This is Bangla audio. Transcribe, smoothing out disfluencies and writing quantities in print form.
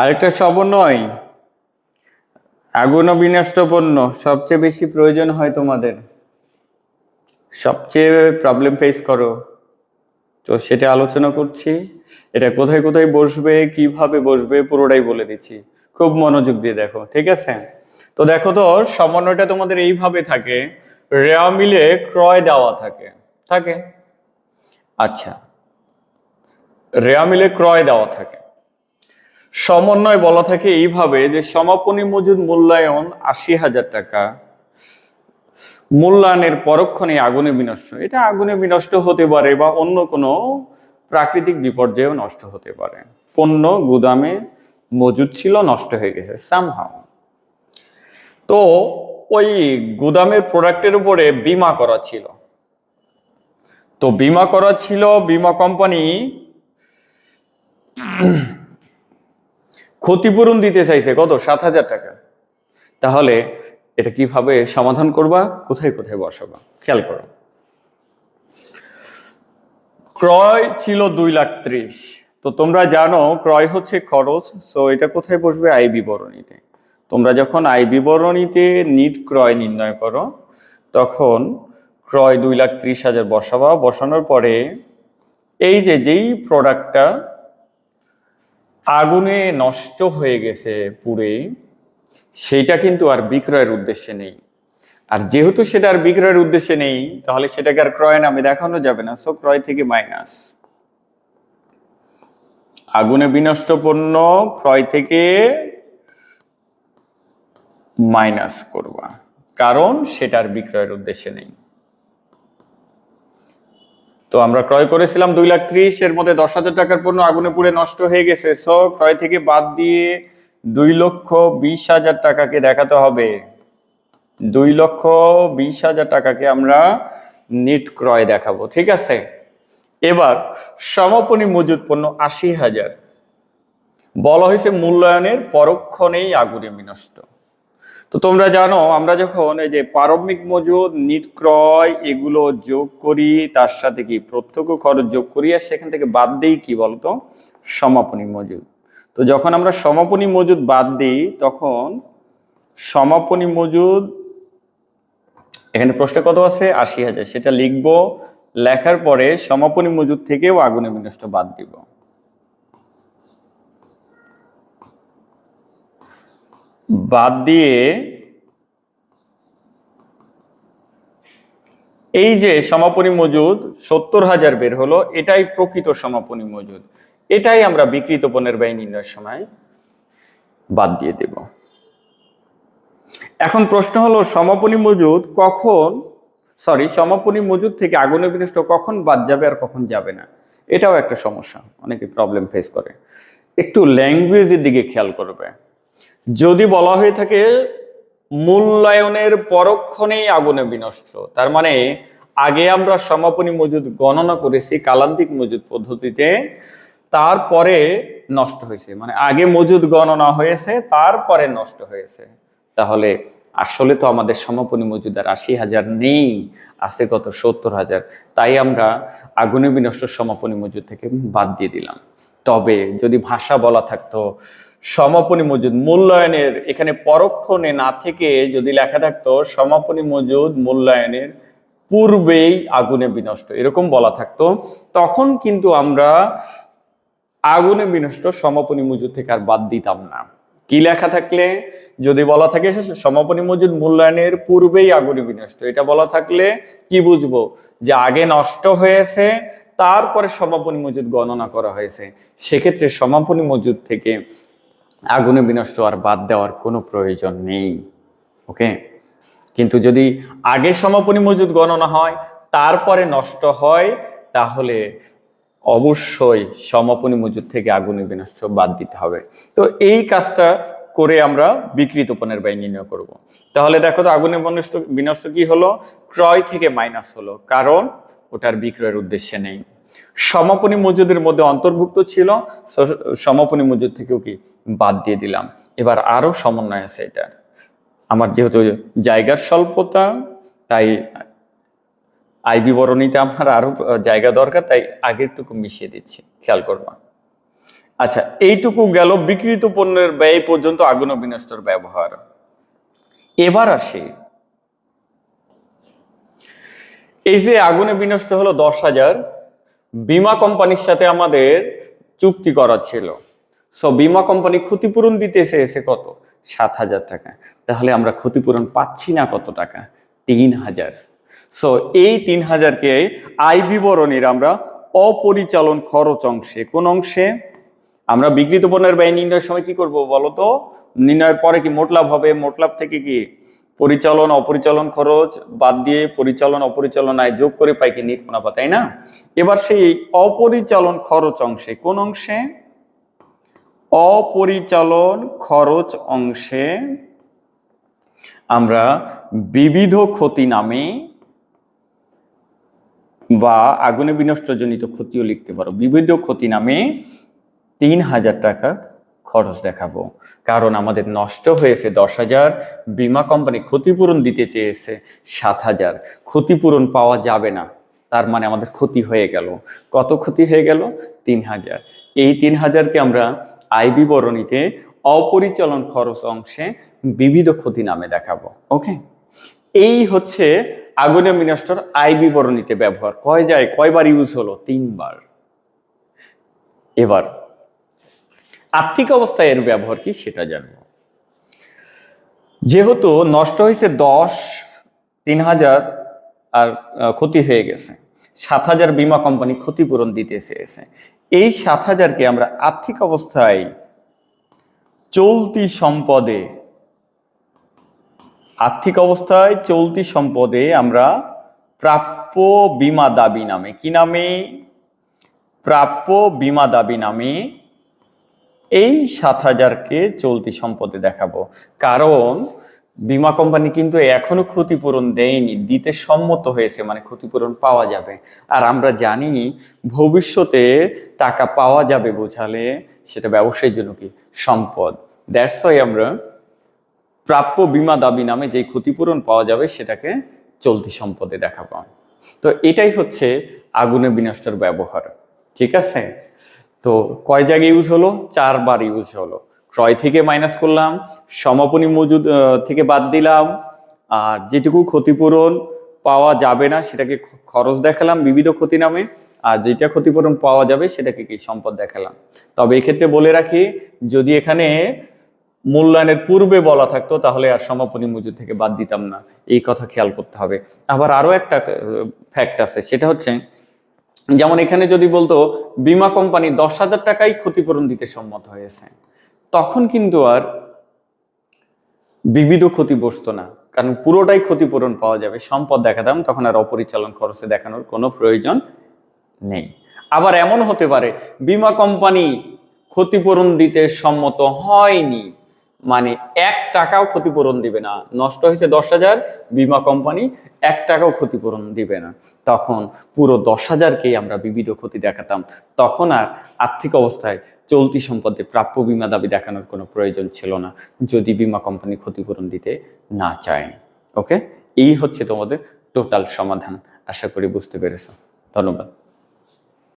আরেকটা সমন্বয় আগুন ও বিনষ্ট পণ্য সবচেয়ে বেশি প্রয়োজন হয় তোমাদের, সবচেয়ে প্রবলেম ফেস করো, তো সেটা আলোচনা করছি। এটা কোথায় কোথায় বসবে, কিভাবে বসবে পুরোটাই বলে দিচ্ছি, খুব মনোযোগ দিয়ে দেখো, ঠিক আছে? তো দেখো তো, সমন্বয়টা তোমাদের এইভাবে থাকে, রেওয়া মিলে ক্রয় দেওয়া থাকে থাকে আচ্ছা, রেওয়া মিলে ক্রয় দেওয়া থাকে। সমন্বয় বলা থাকে এইভাবে যে সমাপনী মজুদ মূল্যায়ন ৮০,০০০ টাকা, মূল্যায়নের পরক্ষণে আগুনে বিনষ্ট। এটা আগুনে বিনষ্ট হতে পারে বা অন্য কোনো প্রাকৃতিক বিপর্যয়েও নষ্ট হতে পারে। পণ্য গুদামে মজুদ ছিল, নষ্ট হয়ে গেছে সামহাও। তো ওই গুদামের প্রোডাক্টের উপরে বীমা করা ছিল, তো বীমা করা ছিল, বীমা কোম্পানি ক্ষতিপূরণ দিতে চাইছে কত? ৭,০০০ টাকা। তাহলে এটা কিভাবে সমাধান করবা, কোথায় কোথায় বসাবা খেয়াল করো। ক্রয় ছিল ২,৩০,০০০। তো তোমরা জানো ক্রয় হচ্ছে খরচ, তো এটা কোথায় বসবে? আয় বিবরণীতে। তোমরা যখন আয় বিবরণীতে নিট ক্রয় নির্ণয় করো, তখন ক্রয় ২,৩০,০০০ বসাবা। বসানোর পরে এই যে যেই প্রোডাক্টটা আগুনে নষ্ট হয়ে গেছে পুড়ে, সেইটা কিন্তু আর বিক্রয়ের উদ্দেশ্যে নেই। আর যেহেতু সেটা আর বিক্রয়ের উদ্দেশ্যে নেই, তাহলে সেটাকে আর ক্রয় নামে দেখানো যাবে না। সো ক্রয় থেকে মাইনাস। আগুনে বিনষ্ট পণ্য ক্রয় থেকে মাইনাস করবা, কারণ সেটার বিক্রয়ের উদ্দেশ্যে নেই। তো আমরা ক্রয় করেছিলাম ২,৩০,০০০, এর মধ্যে ১০,০০০ টাকার পণ্য আগুনে পুড়ে নষ্ট হয়ে গেছে। সো ক্রয় থেকে বাদ দিয়ে ২,২০,০০০ টাকাকে দেখাতে হবে। ২,২০,০০০ টাকাকে আমরা নিট ক্রয় দেখাবো, ঠিক আছে? এবার সমাপনী মজুদ পণ্য ৮০,০০০ বলা হয়েছে মূল্যায়নের পরক্ষণেই আগুনে বিনষ্ট। তো তোমরা জানো আমরা যখন এই যে প্রারম্ভিক মজুদ, নিট ক্রয় এগুলো যোগ করি, তার সাথে কি প্রত্যক্ষ খরচ যোগ করি, আর সেখান থেকে বাদ দিই কি বলতো? সমাপনী মজুদ। তো যখন আমরা সমাপনী মজুদ বাদ দিই, তখন সমাপনী মজুদ এখানে প্রশ্নে কত আছে? ৮০,০০০। সেটা লিখবো, লেখার পরে সমাপনী মজুদ থেকেও আগুনে বিনষ্ট বাদ দিব। বাদ দিয়ে এই যে সমাপনী মজুদ ৭০,০০০ বের হলো, এটাই প্রকৃত সমাপনী মজুদ। এটাই আমরা বিক্রিত পণ্যের ব্যয় নির্ণয়ের সময় বাদ দিয়ে দেব। এখন প্রশ্ন হলো সমাপনী মজুদ কখন, সমাপনী মজুদ থেকে আগুনে বিনষ্ট কখন বাদ যাবে আর কখন যাবে না? এটাও একটা সমস্যা, অনেকে প্রবলেম ফেস করে। একটু ল্যাঙ্গুয়েজের দিকে খেয়াল করবে। যদি বলা হয়ে থাকে মূল্যায়নের পরক্ষণেই আগুনে বিনষ্ট, তার মানে আগে আমরা সমাপনী মজুদ গণনা করেছি কালান্তিক মজুদ পদ্ধতিতে, তারপরে নষ্ট হয়েছে, মানে আগে মজুদ গণনা হয়েছে তারপরে নষ্ট হয়েছে। তাহলে আসলে তো আমাদের সমাপনী মজুদ আর ৮০,০০০ নেই, আছে কত? ৭০,০০০। তাই আমরা আগুনে বিনষ্ট সমাপনী মজুদ থেকে বাদ দিয়ে দিলাম। তবে যদি ভাষা বলা থাকতো সমাপনী মজুদ মূল্যায়নের, এখানে পরক্ষণে না থেকে যদি লেখা থাকতো সমাপনী মজুদ মূল্যায়নের পূর্বেই আগুনে বিনষ্ট, এরকম বলা থাকতো, তখন কিন্তু আমরা আগুনে বিনষ্ট সমাপনী মজুদ থেকে আর বাদ দিতাম না। কি লেখা থাকলে, যদি বলা থাকে সমাপনী মজুদ মূল্যায়নের পূর্বেই আগুনে বিনষ্ট, এটা বলা থাকলে কি বুঝবো? যে আগে নষ্ট হয়েছে, তারপরে সমাপনী মজুদ গণনা করা হয়েছে। সেক্ষেত্রে সমাপনী মজুদ থেকে আগুনে বিনষ্ট আর বাদ দেওয়ার কোনো প্রয়োজন নেই। ওকে? কিন্তু যদি আগে সমাপনী মজুদ গণনা হয় তারপরে নষ্ট হয়, তাহলে অবশ্যই সমাপনী মজুদ থেকে আগুনে বিনষ্ট বাদ দিতে হবে। তো এই কাজটা করে আমরা বিক্রিত পণ্যের ব্যয় নির্ণয় করব। তাহলে দেখো তো আগুনে বিনষ্ট কি হলো? ক্রয় থেকে মাইনাস হলো, কারণ ওটার বিক্রয়ের উদ্দেশ্যে নেই। সমাপনী মজুদের মধ্যে অন্তর্ভুক্ত ছিল, সমাপনী মজুদ থেকেও কি বাদ দিয়ে দিলাম। এবার আরো সমন্বয় আছে এটা। আমার যেহেতু জায়গার স্বল্পতা, তাই আয় বিবরণীতে আমার আরো জায়গা দরকার, তাই আগেরটুকু মিশিয়ে দিচ্ছি, খেয়াল করবা। আচ্ছা, এইটুকু গেল বিক্রিত পণ্যের ব্যয় পর্যন্ত আগুন ও বিনষ্টর ব্যবহার। এবার আসি, এই যে আগুনে বিনষ্ট হলো 10,000, বীমা কোম্পানির সাথে আমাদের চুক্তি করা ছিল। সো বীমা কোম্পানি ক্ষতিপূরণ দিতে চেয়েছে কত? 7,000 টাকা। তাহলে আমরা ক্ষতিপূরণ পাচ্ছি না কত টাকা? 3,000। সো এই 3,000কে আয় বিবরণীর আমরা অপরিচালন খরচ অংশে, কোন অংশে? আমরা বিক্রিত পণ্যের ব্যয় নির্ণয়ের সময় কি করব বলতো? নির্ণয়ের পরে কি মোট লাভ হবে? মোট লাভ থেকে কি পরিচালন অপরিচালন খরচ বাদ দিয়ে পরিচালন অপরিচালন আয় যোগ করে পাই কি নিট মুনাফা, তাই না? এবার সেই অপরিচালন খরচ অংশে, কোন অংশে? অপরিচালন খরচ অংশে আমরা বিবিধ ক্ষতি নামে বা আগুনে বিনষ্টজনিত ক্ষতিও লিখতে পারো, বিবিধ ক্ষতি নামে 3,000 টাকা খরচ দেখাবো। কারণ আমাদের নষ্ট হয়েছে 10,000, বীমা কোম্পানি ক্ষতিপূরণ দিতে চেয়েছে 7,000, ক্ষতিপূরণ পাওয়া যাবে না, তার মানে আমাদের ক্ষতি হয়ে গেল। কত ক্ষতি হয়ে গেল? 3,000। এই 3,000কে আমরা আয় বিবরণীতে অপরিচালন খরচ অংশে বিবিধ ক্ষতি নামে দেখাবো। ওকে, এই হচ্ছে আগুনে বিনষ্টর আয় বিবরণীতে ব্যবহার। কয়বার ইউজ হলো? 3বার। এবার আর্থিক অবস্থায় এর ব্যবহার কি সেটা জানবো। যেহেতু নষ্ট হয়েছে 10, 3,000 আর ক্ষতি হয়ে গেছে 7,000, বীমা কোম্পানি ক্ষতিপূরণ দিতে চেয়েছে। এই 7,000কে আমরা আর্থিক অবস্থায় চলতি সম্পদে, আর্থিক অবস্থায় চলতি সম্পদে আমরা প্রাপ্য বীমা দাবি নামে, কি নামে? প্রাপ্য বীমা দাবি নামে এই 7,000কে চলতি সম্পদে দেখাবো। কারণ বীমা কোম্পানি কিন্তু এখনো ক্ষতিপূরণ দেয়নি, দিতে সম্মত হয়েছে, মানে ক্ষতিপূরণ পাওয়া যাবে। আর আমরা জানি ভবিষ্যতে টাকা পাওয়া যাবে বোঝালে সেটা ব্যবসায়ীর জন্য কি সম্পদ। দ্যাটস ওয়াই আমরা প্রাপ্য বীমা দাবি নামে যে ক্ষতিপূরণ পাওয়া যাবে সেটাকে চলতি সম্পদে দেখাবো। তো এটাই হচ্ছে আগুনে বিনষ্টের ব্যবহার। ঠিক আছে, তো কয় জায়গায় ইউজ হলো? 4বার ইউজ হলো। ক্রয় থেকে মাইনাস করলাম, সমাপনী মজুদ থেকে বাদ দিলাম, আর যেটুকু ক্ষতিপূরণ পাওয়া যাবে না সেটাকে খরচ দেখালাম বিবিধ ক্ষতি নামে, আর যেটা ক্ষতিপূরণ পাওয়া যাবে সেটাকে কি সম্পদ দেখালাম। তবে এক্ষেত্রে বলে রাখি, যদি এখানে মূল্যায়নের পূর্বে বলা থাকতো তাহলে আর সমাপনী মজুদ থেকে বাদ দিতাম না, এই কথা খেয়াল করতে হবে। আবার আরো একটা ফ্যাক্ট আছে, সেটা হচ্ছে যেমন এখানে যদি বলতো বীমা কোম্পানি 10,000 টাকাই ক্ষতিপূরণ দিতে সম্মত হয়েছে, তখন কিন্তু আর বিবিধ ক্ষতি বসতো না, কারণ পুরোটাই ক্ষতিপূরণ পাওয়া যাবে, সম্পদ দেখাতাম, তখন আর অপরিচালন খরচে দেখানোর কোনো প্রয়োজন নেই। আবার এমন হতে পারে বীমা কোম্পানি ক্ষতিপূরণ দিতে সম্মত হয়নি, মানে 1 টাকাও ক্ষতিপূরণ দিবে না, নষ্ট হয়েছে 10,000, বীমা কোম্পানি 1 টাকাও ক্ষতিপূরণ দিবে না, তখন পুরো 10,000কেই আমরা বিবিধ ক্ষতি দেখাতাম, তখন আর আর্থিক অবস্থায় চলতি সম্পদে প্রাপ্য বীমা দাবি দেখানোর কোনো প্রয়োজন ছিল না, যদি বীমা কোম্পানি ক্ষতিপূরণ দিতে না চায়। ওকে, এই হচ্ছে তোমাদের টোটাল সমাধান। আশা করি বুঝতে পেরেছো। ধন্যবাদ।